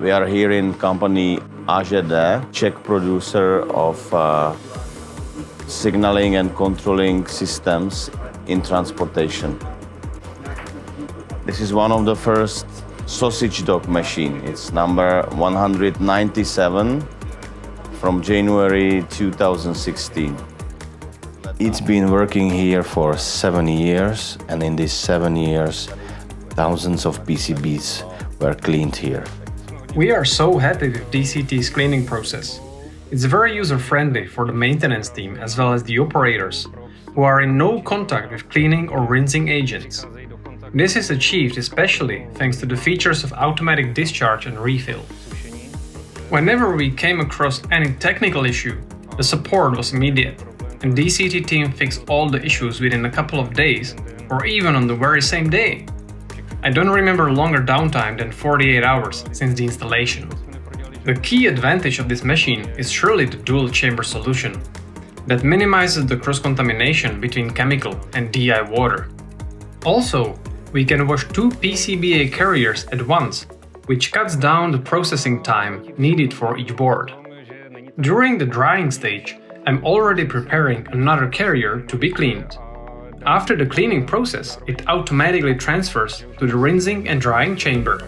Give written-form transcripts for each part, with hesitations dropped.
We are here in company AŽD, Czech producer of signaling and controlling systems in transportation. This is one of the first sausage dog machine. It's number 197 from January 2016. It's been working here for 7 years, and in these 7 years, thousands of PCBs were cleaned here. We are so happy with DCT's cleaning process. It's very user-friendly for the maintenance team as well as the operators, who are in no contact with cleaning or rinsing agents. This is achieved especially thanks to the features of automatic discharge and refill. Whenever we came across any technical issue, the support was immediate, and DCT team fixed all the issues within a couple of days, or even on the very same day. I don't remember longer downtime than 48 hours since the installation. The key advantage of this machine is surely the dual chamber solution that minimizes the cross-contamination between chemical and DI water. Also, we can wash 2 PCBA carriers at once, which cuts down the processing time needed for each board. During the drying stage, I'm already preparing another carrier to be cleaned. After the cleaning process, it automatically transfers to the rinsing and drying chamber.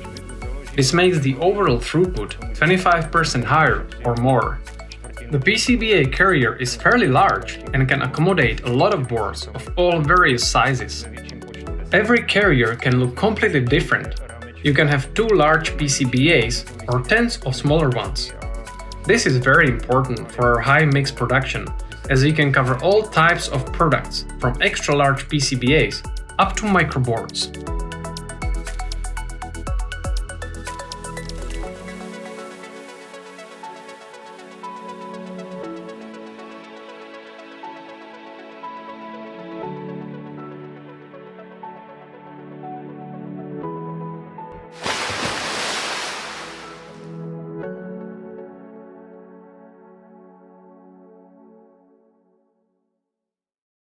This makes the overall throughput 25% higher or more. The PCBA carrier is fairly large and can accommodate a lot of boards of all various sizes. Every carrier can look completely different. You can have 2 large PCBAs or tens of smaller ones. This is very important for our high mix production, as we can cover all types of products from extra large PCBAs up to microboards.